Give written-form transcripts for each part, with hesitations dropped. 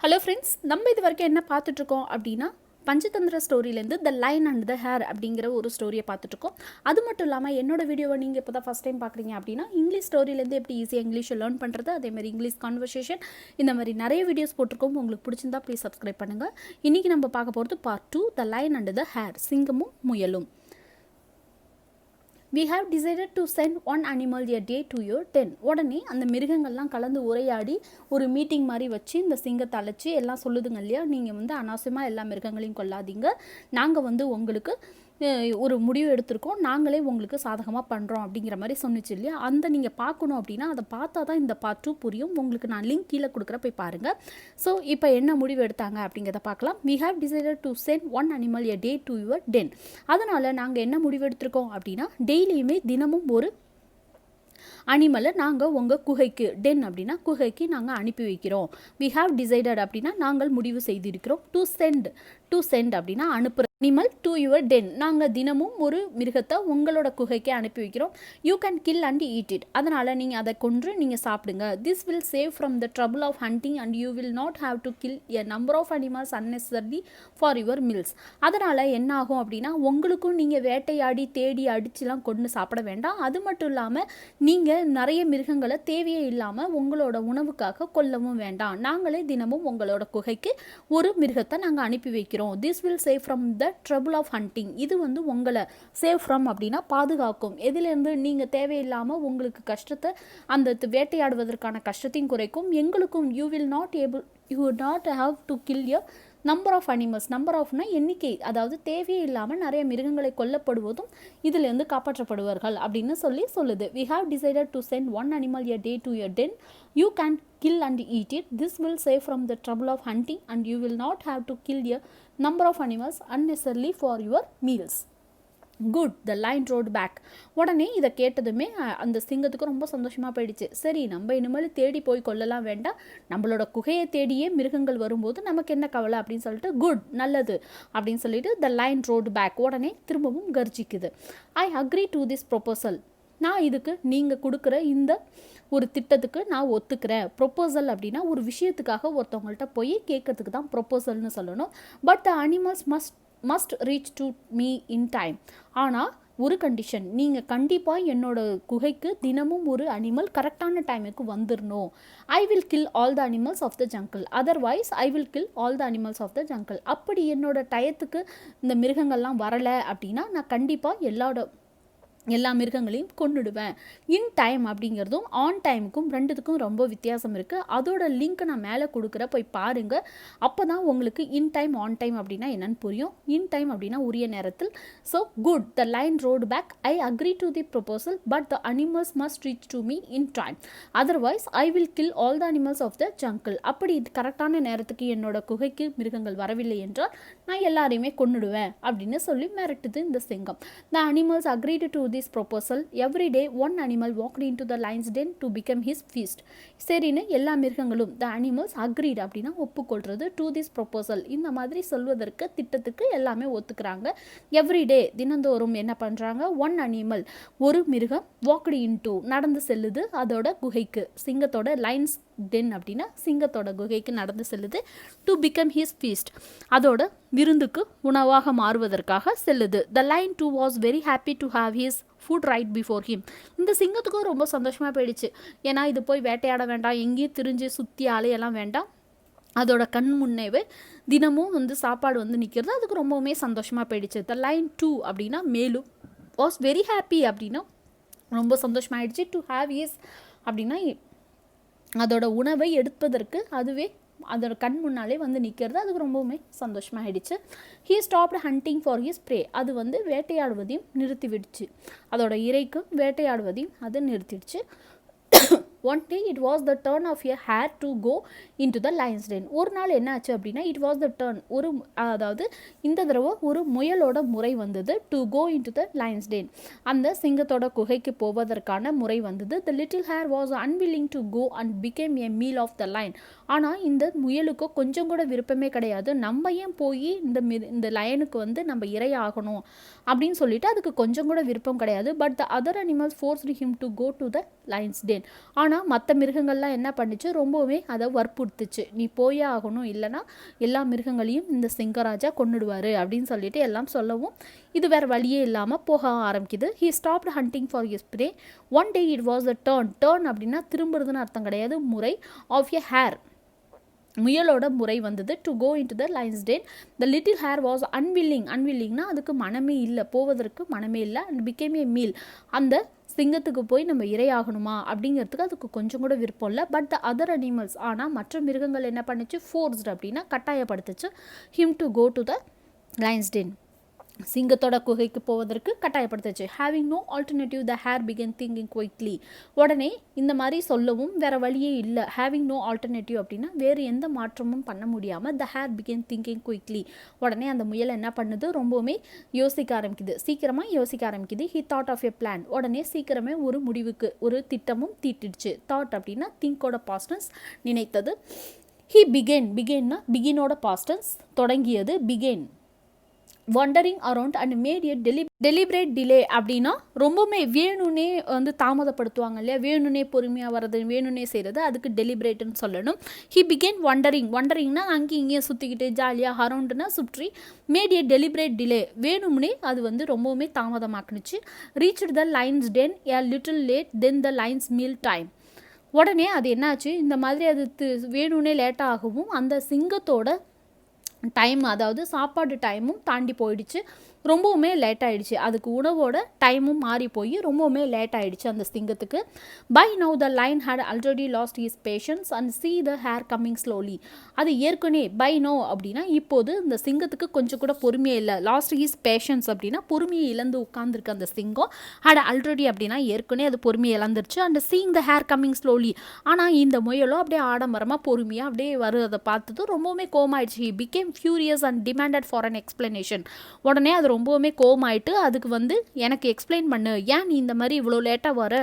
Hello friends, நம்ம இது வரைக்கும் என்ன பார்த்துட்ருக்கோம் அப்படின்னா பஞ்சதந்திர ஸ்டோரியிலேருந்து the lion and the hare அப்படிங்கிற ஒரு ஸ்டோரியை பார்த்துட்ருக்கோம். அது மட்டும் இல்லாமல் என்னோட வீடியோவை நீங்கள் இப்போ தான் ஃபஸ்ட் டைம் பார்க்குறீங்க அப்படின்னா இங்கிலீஷ் ஸ்டோரியிலேருந்து எப்படி ஈஸியாக இங்கிலீஷை லேர்ன் பண்ணுறது, அதேமாதிரி இங்கிலீஷ் கான்வர்சேஷன், இந்த மாதிரி நிறைய வீடியோஸ் போட்டிருக்கோம். உங்களுக்கு பிடிச்சிருந்தா ப்ளீஸ் சப்ஸ்கிரைப் பண்ணுங்கள். இன்றைக்கி நம்ம பார்க்க போகிறது part 2, the lion and the hair, சிங்கமும் முயலும். We have decided to send one animal a day to your den. உடனே அந்த மிருகங்கள்லாம் கலந்து உரையாடி ஒரு மீட்டிங் மாதிரி வச்சு இந்த சிங்கத்தை அழைச்சி எல்லாம் சொல்லுதுங்க இல்லையா, நீங்கள் அனாவசியமாக எல்லா மிருகங்களையும் கொல்லாதீங்க, நாங்கள் உங்களுக்கு ஒரு முடிவு எடுத்திருக்கோம், நாங்களே உங்களுக்கு சாதகமாக பண்ணுறோம் அப்படிங்கிற மாதிரி சொன்னிச்சு இல்லையா. அந்த நீங்கள் பார்க்கணும் அப்படின்னா அதை பார்த்தா தான் இந்த பார்ட் 2 புரியும். உங்களுக்கு நான் லிங்க் கீழே கொடுக்குற போய் பாருங்கள். ஸோ இப்போ என்ன முடிவு எடுத்தாங்க அப்படிங்கிறத பார்க்கலாம். We have decided to send one animal a day to your den. அதனால் நாங்கள் என்ன முடிவு எடுத்திருக்கோம் அப்படின்னா டெய்லியுமே தினமும் ஒரு அனிமலை நாங்கள் உங்கள் குகைக்கு, டென் அப்படின்னா குகைக்கு நாங்கள் அனுப்பி வைக்கிறோம். வி ஹாவ் டிசைடட் அப்படின்னா நாங்கள் முடிவு செய்திருக்கிறோம். டு சென்ட் அப்படின்னா அனுப்புகிற அனிமல் டு யுவர் டென், நாங்கள் தினமும் ஒரு மிருகத்தை உங்களோட குகைக்கு அனுப்பி வைக்கிறோம். You can kill and eat it, அதனால் நீங்கள் அதை கொன்று நீங்கள் சாப்பிடுங்க. This will save from the trouble of hunting and you will not have to kill a number of animals unnecessary for your meals. அதனால் என்ன ஆகும் அப்படின்னா உங்களுக்கும் நீங்கள் வேட்டையாடி தேடி அடிச்சுலாம் கொண்டு சாப்பிட வேண்டாம். அது மட்டும் இல்லாமல் நீங்கள் நிறைய மிருகங்களை தேவையே இல்லாமல் உங்களோட உணவுக்காக கொல்லவும் வேண்டாம். நாங்களே தினமும் உங்களோட குகைக்கு ஒரு மிருகத்தை நாங்கள் அனுப்பி வைக்கிறோம். This will save from the trouble of hunting, இது உங்களை சேவ் ஃப்ரம் அப்படின்னா பாதுகாக்கும். எதிலிருந்து நீங்கள் தேவையில்லாமல் உங்களுக்கு கஷ்டத்தை, அந்த வேட்டையாடுவதற்கான கஷ்டத்தையும் குறைக்கும். எங்களுக்கும் you not have to kill your number of animals, நம்பர் ஆஃப்னா எண்ணிக்கை, அதாவது தேவையே இல்லாமல் நிறைய மிருகங்களை கொல்லப்படுவதும் இதிலிருந்து காப்பாற்றப்படுவார்கள் அப்படின்னு சொல்லுது. We have decided to send one animal a day to your den. You can kill and eat it. This will save from the trouble of hunting and you will not have to kill a number of animals unnecessarily for your meals. Good, the lion roared back. உடனே இதை கேட்டதுமே அந்த சிங்கத்துக்கு ரொம்ப சந்தோஷமாக போயிடுச்சு. சரி, நம்ம இனிமேல் தேடி போய் கொள்ளலாம் வேண்டாம், நம்மளோட குகையை தேடியே மிருகங்கள் வரும்போது நமக்கு என்ன கவலை அப்படின்னு சொல்லிட்டு குட், நல்லது அப்படின்னு சொல்லிட்டு த லைன் ரோட் பேக். உடனே திரும்பவும் கர்ஜிக்குது. I agree to this proposal, நான் இதுக்கு நீங்கள் கொடுக்குற இந்த ஒரு திட்டத்துக்கு நான் ஒத்துக்கிறேன். ப்ரொப்போசல் அப்படின்னா ஒரு விஷயத்துக்காக ஒருத்தவங்கள்ட்ட போய் கேட்கறதுக்கு தான் ப்ரொப்போசல்னு சொல்லணும். But the animals must reach to me in time. ஆனால் ஒரு கண்டிஷன், நீங்கள் கண்டிப்பாக என்னோட குகைக்கு தினமும் ஒரு அனிமல் கரெக்டான டைமுக்கு வந்துடணும். I will kill all the animals of the jungle, otherwise I will kill all the animals of the jungle. அப்படி என்னோட டயத்துக்கு இந்த மிருகங்கள்லாம் வரலை அப்படின்னா நான் கண்டிப்பாக எல்லா மிருகங்களையும் கொண்டுடுவேன். இன் டைம் அப்படிங்கிறதும் ஆன் டைமுக்கும் ரெண்டுத்துக்கும் ரொம்ப வித்தியாசம் இருக்குது. அதோட லிங்க் நான் மேலே கொடுக்குற போய் பாருங்கள். அப்போ தான் உங்களுக்கு இன் டைம் ஆன் டைம் அப்படின்னா என்னன்னு புரியும். இன் டைம் அப்படின்னா உரிய நேரத்தில். So good, the lion roared back. I agree to the proposal but the animals must reach to me in time, otherwise I will kill all the animals of the jungle. அப்படி இது கரெக்டான நேரத்துக்கு என்னோட குகைக்கு மிருகங்கள் வரவில்லை என்றால் நான் எல்லாரையுமே கொண்டுடுவேன் அப்படின்னு சொல்லி மிரட்டுது இந்த சிங்கம். The animals agreed to this proposal. Every day one animal walked into the lion's den to become his feast. சரின்னு எல்லா மிருகங்களும் the animals agreed அப்படின்னா ஒப்புக்கொள்றது to this proposal, இந்த மாதிரி சொல்வதற்கு திட்டத்துக்கு எல்லாமே ஒத்துக்கிறாங்க. எவ்ரி டே தினந்தோறும் என்ன பண்ணுறாங்க, ஒன் அனிமல் ஒரு மிருகம் walked into நடந்து செல்லுது அதோட குகைக்கு, சிங்கத்தோட லைன்ஸ் டென் அப்படின்னா சிங்கத்தோட குகைக்கு நடந்து செல்லுது. டு பிகம் ஹிஸ் ஃபீஸ்ட், அதோட விருந்துக்கு உணவாக மாறுவதற்காக செல்லுது. The lion too was very happy to have his food right before him. இந்த சிங்கத்துக்கும் ரொம்ப சந்தோஷமாக போயிடுச்சு. ஏன்னா இது போய் வேட்டையாட வேண்டாம், எங்கேயும் திரிஞ்சு சுற்றி அலையெல்லாம் வேண்டாம், அதோட கண் முன்னேவே தினமும் சாப்பாடு நிற்கிறது. அதுக்கு ரொம்பவுமே சந்தோஷமாக போயிடுச்சு. த லைன் டூ அப்படின்னா மேலும் வாஸ் வெரி ஹாப்பி அப்படின்னா ரொம்ப சந்தோஷமாயிடுச்சு. டு ஹாவ் ஹிஸ் அப்படின்னா அதோட உணவை எடுப்பதற்கு அதுவே அதோட கண் முன்னாலே நிற்கிறது. அதுக்கு ரொம்பவுமே சந்தோஷமாகிடுச்சு. He stopped hunting for his prey, அது வேட்டையாடுவதையும் நிறுத்திவிடுச்சு. அதோட இறைக்கும் வேட்டையாடுவதையும் அது நிறுத்திடுச்சு. One day it was the turn of a hare to go into the lion's den. ஒரு நாள் என்ன ஆச்சு அப்படின்னா இட் வாஸ் த டர்ன், அதாவது இந்த தடவை ஒரு முயலோட முறை வந்தது. To go into the lion's den, அந்த சிங்கத்தோட குகைக்கு போவதற்கான முறை வந்தது. The little hare was unwilling to go and became a meal of the lion. ஆனால் இந்த முயலுக்கு கொஞ்சம் கூட விருப்பமே கிடையாது. நம்ம ஏன் போய் இந்த லயனுக்கு நம்ம இரையாகணும் அப்படின்னு சொல்லிட்டு அதுக்கு கொஞ்சம் கூட விருப்பம் கிடையாது. But the other animals forced him to go to the lion's den. ஆனால் ஆனால் மற்ற மிருகங்கள்லாம் என்ன பண்ணிச்சு, ரொம்பவே அதை வற்புறுத்துச்சு, நீ போயே ஆகணும், இல்லைனா எல்லா மிருகங்களையும் இந்த சிங்கராஜா கொன்னுடுவார் அப்படின்னு சொல்லிட்டு எல்லாம் சொல்லவும் இது வேறு வழியே இல்லாமல் போக ஆரம்பிக்குது. He stopped hunting for his pray. One day it was a turn அப்படின்னா திரும்புறதுன்னு அர்த்தம் கிடையாது, முறை ஆஃப் எ ஹேர், முயலோட முறை வந்தது. To go into the lion's den. The little hare was அன்வில்லிங்னா அதுக்கு மனமே இல்லை, போவதற்கு மனமே இல்லை. அண்ட் பிகேம் ஏ மீல், அந்த சிங்கத்துக்கு போய் நம்ம இரையாகணுமா அப்படிங்கிறதுக்கு அதுக்கு கொஞ்சம் கூட விருப்பம் இல்லை. பட் த அதர் அனிமல்ஸ், ஆனால் மற்ற மிருகங்கள் என்ன பண்ணுச்சு, ஃபோர்ஸ்டு அப்படின்னா கட்டாயப்படுத்துச்சு, him to go to the lion's den, சிங்கத்தோட குகைக்கு போவதற்கு கட்டாயப்படுத்துச்சு. Having no alternative the hare began thinking quickly. உடனே இந்த மாதிரி சொல்லவும் வேறு வழியே இல்லை, ஹேவிங் நோ ஆல்டர்னேட்டிவ் அப்படின்னா வேறு எந்த மாற்றமும் பண்ண முடியாமல் த ஹேர் பிகன் திங்கிங் குயிக்லி. உடனே அந்த முயல் என்ன பண்ணுது, ரொம்பவுமே யோசிக்க ஆரம்பிக்குது, சீக்கிரமாக யோசிக்க ஆரம்பிக்குது. He thought of a plan. உடனே சீக்கிரமே ஒரு முடிவுக்கு ஒரு திட்டமும் தீட்டிடுச்சு. தாட் அப்படின்னா திங்கோட பாஸ்டன்ஸ், நினைத்தது. ஹி பிகேன்னா பிகினோட பாஸ்டன்ஸ், தொடங்கியது, began wandering around and made a deliberate delay அப்படின்னா ரொம்பவுமே வேணும்னே வந்து தாமதப்படுத்துவாங்க இல்லையா, வேணும்னே பொறுமையாக வர்றது, வேணும்னே செய்கிறது, அதுக்கு டெலிபரேட்னு சொல்லணும். ஹி பிகேன் வண்டரிங்னா அங்கேயும் இங்கேயும் சுற்றிக்கிட்டு ஜாலியாக, அரவுண்டுனா சுற்றி, மேட் ஏ டெலிபரேட் டிலே, வேணும்னே அது வந்து ரொம்பவுமே தாமதமாக்குனுச்சு. Reached the lion's den a little late then the lion's meal time. உடனே அது என்னாச்சு, இந்த மாதிரி அது வேணும்னே லேட்டாகவும் அந்த சிங்கத்தோட டைம், அதாவது சாப்பாடு டைமும் தாண்டி போயிடுச்சு, ரொம்பவுமே லேட் ஆகிடுச்சு, அதுக்கு உணவோட டைமும் மாறி போய் ரொம்பவுமே லேட் ஆகிடுச்சு அந்த சிங்கத்துக்கு. By now the lion had already lost his patience and see the hare coming slowly. அது ஏற்கனவே பை நோ அப்படின்னா இப்போது இந்த சிங்கத்துக்கு கொஞ்சம் கூட பொறுமையே இல்லை, லாஸ்ட் ஹிஸ் பேஷன்ஸ் அப்படின்னா பொறுமையை இழந்து உட்கார்ந்துருக்கு அந்த சிங்கம். ஹேட் ஆல்ரெடி அப்படின்னா ஏற்கனவே அது பொறுமையை இழந்துருச்சு. And seeing the hare coming slowly, ஆனால் இந்த முயலோ அப்படியே ஆடம்பரமாக பொறுமையாக அப்படியே வருவதை பார்த்தது ரொம்பவுமே கோமாயிடுச்சு. He became furious and demanded for an explanation. உடனே அது ரொம்பவுமே கோமாயிட்டு அதுக்கு வந்து எனக்கு எக்ஸ்பிளைன் பண்ணு, ஏன் நீ இந்த மாதிரி இவ்வளோ லேட்டாக வர,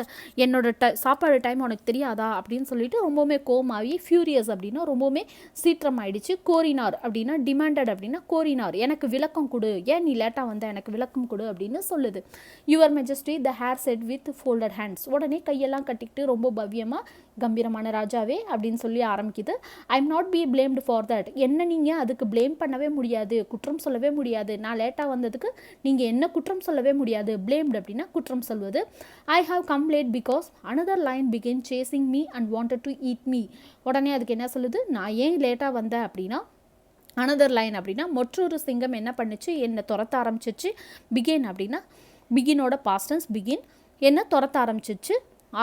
என்னோட சாப்பாடு டைம் உனக்கு தெரியாதா அப்படின்னு சொல்லிட்டு ரொம்பவுமே கோமாவி. ஃபியூரியஸ் அப்படின்னா ரொம்பவுமே சீற்றம் ஆயிடுச்சு. கோரினார் அப்படின்னா டிமாண்டட் அப்படின்னா கோரினார், எனக்கு விளக்கம் கொடு, ஏன் நீ லேட்டாக வந்த, எனக்கு விளக்கம் கொடு அப்படின்னு சொல்லுது. Your majesty the hare set with folded hands. உடனே கையெல்லாம் கட்டிக்கிட்டு ரொம்ப பவ்யமாக, கம்பீரமான ராஜாவே அப்படின்னு சொல்லி ஆரம்பிக்குது. I am not be blamed for that. என்ன நீங்கள் அதுக்கு பிளேம் பண்ணவே முடியாது, குற்றம் சொல்லவே முடியாது, நான் லேட்டாக வந்ததுக்கு நீங்கள் என்ன குற்றம் சொல்லவே முடியாது. பிளேம்டு அப்படின்னா குற்றம் சொல்வது. I have come late because another lion began chasing me and wanted to eat me. உடனே அதுக்கு என்ன சொல்லுது, நான் ஏன் லேட்டாக வந்தேன் அப்படின்னா, அனதர் லைன் அப்படின்னா மற்றொரு சிங்கம் என்ன பண்ணுச்சு, என்னை துரத்த ஆரம்பிச்சிச்சு. பிகேன் அப்படின்னா பிகினோட பாஸ்டன்ஸ், பிகின், என்ன துரத்த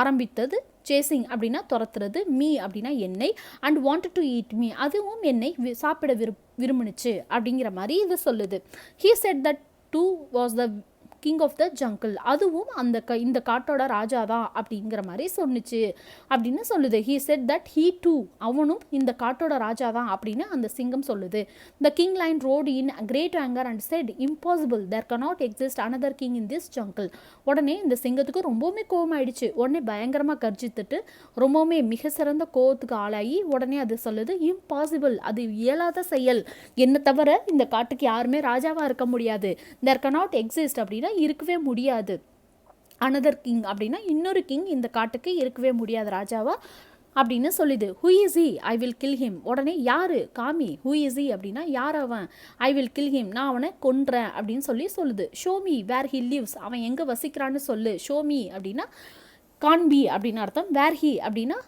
ஆரம்பித்தது. சேசிங் அப்படின்னா துரத்துறது, மீ அப்படின்னா என்னை, and wanted to eat me, அதுவும் என்னை சாப்பிட விரும்புனுச்சு அப்படிங்கிற மாதிரி இது சொல்லுது. He said that too was the king of the jungle, அதுவும் இந்த காட்டோட ராஜா தான் அப்படிங்கிற மாதிரி சொன்னிச்சு அப்படின்னு சொல்லுது. He said that he too, அவனும் இந்த காட்டோட ராஜா தான் அப்படின்னு அந்த சிங்கம் சொல்லுது. The king lion roared in great anger and said impossible, there cannot exist another king in this jungle. உடனே இந்த சிங்கத்துக்கு ரொம்பவுமே கோவம் ஆயிடுச்சு. உடனே பயங்கரமாக கர்ஜித்துட்டு ரொம்பவுமே மிக சிறந்த கோவத்துக்கு ஆளாகி உடனே அது சொல்லுது, இம்பாசிபிள், அது இயலாத செயல், என்ன தவிர இந்த காட்டுக்கு யாருமே ராஜாவாக இருக்க முடியாது. தேர் கனாட் எக்ஸிஸ்ட் அப்படின்னா இருக்கவே முடியாது. அனதர் கிங் அப்படின்னா இன்னொரு கிங் இந்த காட்டுக்கு இருக்கவே முடியாது ராஜாவா அப்படின்னு சொல்லுது. Who is he, I will kill him. உடனே யாரு, காமி, ஹூ இஸ் ஹி அப்படின்னா யார் அவன், ஐ வில் கில் ஹிம், நான் அவனை கொன்றேன் அப்படின்னு சொல்லுது. Show me where he lives, அவன் எங்கே வசிக்கிறான்னு சொல்லு. ஷோ மீ அப்படின்னா கான்பி அப்படின்னு அர்த்தம். வேர் ஹி அப்படின்னா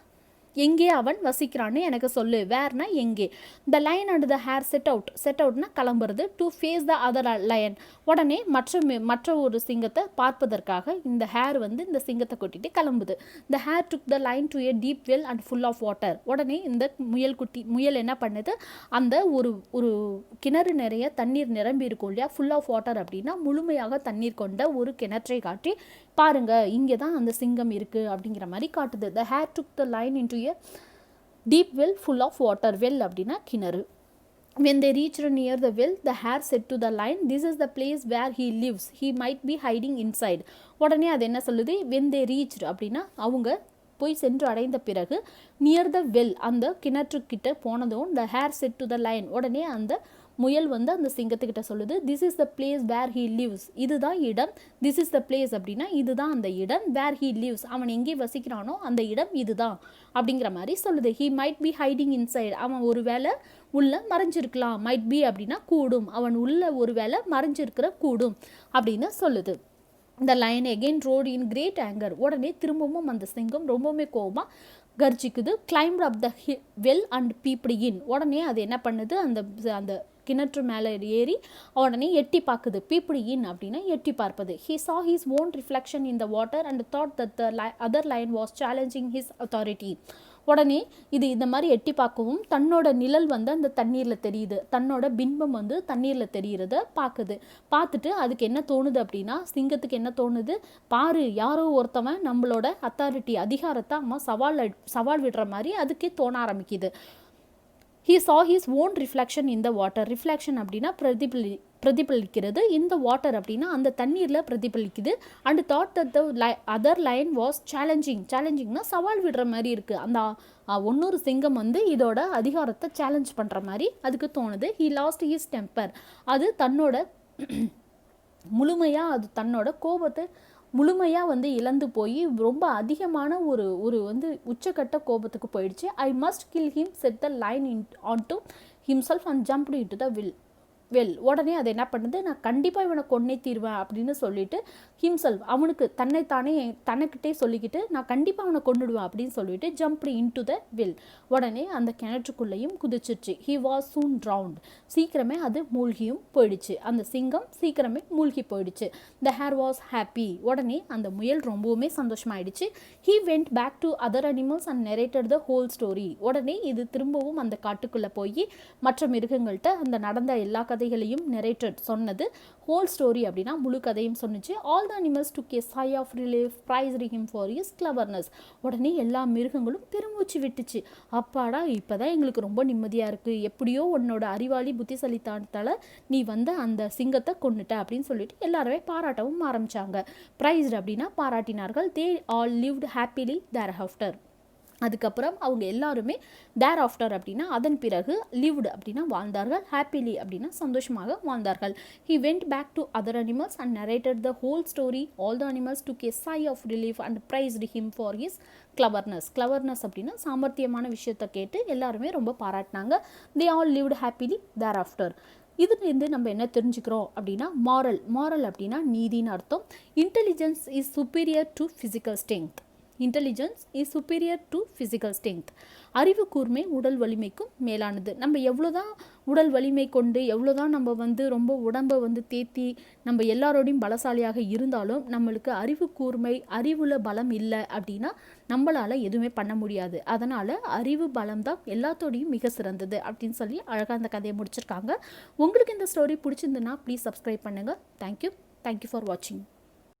எங்கே அவன் வசிக்கிறான்னு எனக்கு சொல்லு. வேர்னா எங்கே. The lion and the hare set அவுட்னா கிளம்புறது. To face the other lion, உடனே மற்ற ஒரு சிங்கத்தை பார்ப்பதற்காக இந்த ஹேர் வந்து இந்த சிங்கத்தை கொட்டிட்டு கிளம்புது. The hare took the lion to a deep well and full of water. உடனே இந்த முயல் என்ன பண்ணுது, அந்த ஒரு கிணறு நிறைய தண்ணீர் நிரம்பி இருக்கும் இல்லையா, ஃபுல் ஆஃப் வாட்டர் அப்படின்னா முழுமையாக தண்ணீர் கொண்ட ஒரு கிணற்றை காட்டி, பாருங்க இங்கே தான் அந்த சிங்கம் இருக்குது அப்படிங்கிற மாதிரி காட்டுது. The hare took the lion into a deep well full of water. Well அப்படின்னா கிணறு. When they reached near the well, the hare said to the lion, this is the place where he lives. He might be hiding inside. உடனே அது என்ன சொல்லுது, when they reached அப்படின்னா அவங்க போய் சென்று அடைந்த பிறகு, நியர் த வெல் அந்த கிணற்றுக்கிட்ட போனதும், the hare said to the lion, உடனே அந்த முயல் வந்து அந்த சிங்கத்துக்கிட்ட சொல்லுது, this is the place where he lives, இதுதான் இடம். திஸ் இஸ் த பிளேஸ் அப்படின்னா இதுதான் அந்த இடம். வேர் ஹீ லிவ்ஸ், அவன் எங்கே வசிக்கிறானோ அந்த இடம் இதுதான் அப்படிங்கிற மாதிரி சொல்லுது. He might be hiding inside, அவன் ஒரு வேளை உள்ள மறைஞ்சிருக்கலாம். மைட் பி அப்படின்னா கூடும், அவன் உள்ள ஒரு வேளை மறைஞ்சிருக்கிற கூடும் அப்படின்னு சொல்லுது. The lion again roared in great anger. உடனே திரும்பவும் அந்த சிங்கம் ரொம்பவுமே கோபமாக கர்ஜிக்குது. climbed up the well and peeped in. உடனே அது என்ன பண்ணுது, அந்த கிணற்று மேலே ஏறி உடனே எட்டி பார்க்குது. peeped in அப்படின்னா எட்டி பார்ப்பது. he saw his own reflection in the water and thought that the other lion was challenging his authority. உடனே இது இந்த மாதிரி எட்டி பார்க்கவும் தன்னோட நிழல் வந்து அந்த தண்ணீரில் தெரியுது, தன்னோட பின்பம் வந்து தண்ணீரில் தெரிகிறத பார்க்குது. பார்த்துட்டு அதுக்கு என்ன தோணுது அப்படின்னா, சிங்கத்துக்கு என்ன தோணுது, பாரு யாரோ ஒருத்தவன் நம்மளோட அத்தாரிட்டி அதிகாரத்தை அம்மா சவால் விடுற மாதிரி அதுக்கே தோண ஆரம்பிக்குது. he saw his own reflection in the water. reflection அப்படின்னா பிரதிபலிக்கிறது. இந்த வாட்டர் அப்படின்னா அந்த தண்ணீரில் பிரதிபலிக்குது. And thought that the other lion was சேலஞ்சிங்னா சவால் விடுற மாதிரி இருக்குது. அந்த ஒன்னொரு சிங்கம் வந்து இதோட அதிகாரத்தை சேலஞ்ச் பண்ணுற மாதிரி அதுக்கு தோணுது. he lost his temper, அது தன்னோட முழுமையாக அது தன்னோட கோபத்தை முழுமையாக வந்து இழந்து போய் ரொம்ப அதிகமான ஒரு வந்து உச்சக்கட்ட கோபத்துக்கு போயிடுச்சு. I must kill him said the lion on to himself and jumped into the உடனே அது என்ன பண்ணுது, நான் கண்டிப்பாக இவனை கொன்னே தீர்வேன் அப்படின்னு சொல்லிட்டு ஹிம்செல்ஃப் அவனுக்கு தன்னைக்கிட்டே சொல்லிக்கிட்டு நான் கண்டிப்பாக அவனை கொண்டுடுவேன் அப்படின்னு சொல்லிட்டு ஜம்ப்டு இன்டு த உடனே அந்த கிணற்றுக்குள்ளேயும் குதிச்சிருச்சு. ஹி வாஸ் சூன் ட்ரவுண்ட், சீக்கிரமே அது மூழ்கியும் போயிடுச்சு. அந்த சிங்கம் சீக்கிரமே மூழ்கி போயிடுச்சு. த ஹேர் வாஸ் ஹாப்பி, உடனே அந்த முயல் ரொம்பவுமே சந்தோஷமாயிடுச்சு. He went back to other animals and narrated the whole story. உடனே இது திரும்பவும் அந்த காட்டுக்குள்ளே போய் மற்ற மிருகங்கள்கிட்ட அந்த நடந்த எல்லா கதைகளையும் நரேட்டட் சொன்னது. ஹோல் ஸ்டோரி அப்படின்னா முழு கதையும் சொன்னிச்சு. All the animals took a sigh of relief, praised him for his cleverness. உடனே எல்லா மிருகங்களும் பெருமூச்சு விட்டுச்சு. அப்பாடா, இப்போதான் எங்களுக்கு ரொம்ப நிம்மதியாக இருக்குது, எப்படியோ உன்னோட அறிவாளி புத்திசாலித்தனத்தால் நீ வந்து அந்த சிங்கத்தை கொன்னுட்ட அப்படின்னு சொல்லிட்டு எல்லாருமே பாராட்டவும் ஆரம்பித்தாங்க. ப்ரைஸ்ட் அப்படின்னா பாராட்டினார்கள். They all lived happily thereafter. அதுக்கப்புறம் அவங்க எல்லாருமே தேர் ஆஃப்டர் அப்படின்னா அதன் பிறகு, லிவ்டு அப்படின்னா வாழ்ந்தார்கள், ஹாப்பிலி அப்படின்னா சந்தோஷமாக வாழ்ந்தார்கள். He went back to other animals and narrated the whole story. All the animals took a sigh of relief and praised him for his cleverness. அப்படின்னா சாமர்த்தியமான விஷயத்தை கேட்டு எல்லாருமே ரொம்ப பாராட்டினாங்க. they all lived happily thereafter. இதுலேருந்து நம்ம என்ன தெரிஞ்சுக்கிறோம் அப்படின்னா, மாரல் அப்படின்னா நீதின்னு அர்த்தம். Intelligence is superior to physical strength. Intelligence is superior to physical strength. அறிவு கூர்மை உடல் வலிமைக்கும் மேலானது. நம்ம எவ்வளோதான் உடல் வலிமை கொண்டு எவ்வளோதான் நம்ம வந்து ரொம்ப உடம்பை வந்து தேத்தி நம்ம எல்லாரோடையும் பலசாலியாக இருந்தாலும் நம்மளுக்கு அறிவு கூர்மை அறிவுல பலம் இல்லை அப்படின்னா நம்மளால் எதுவுமே பண்ண முடியாது. அதனால் அறிவு பலம் தான் எல்லாத்தோடையும் மிக சிறந்தது அப்படின்னு சொல்லி அழகாக அந்த கதையை முடிச்சிருக்காங்க. உங்களுக்கு இந்த ஸ்டோரி பிடிச்சிருந்துன்னா ப்ளீஸ் சப்ஸ்கிரைப் பண்ணுங்கள். தேங்க்யூ ஃபார் வாட்சிங்.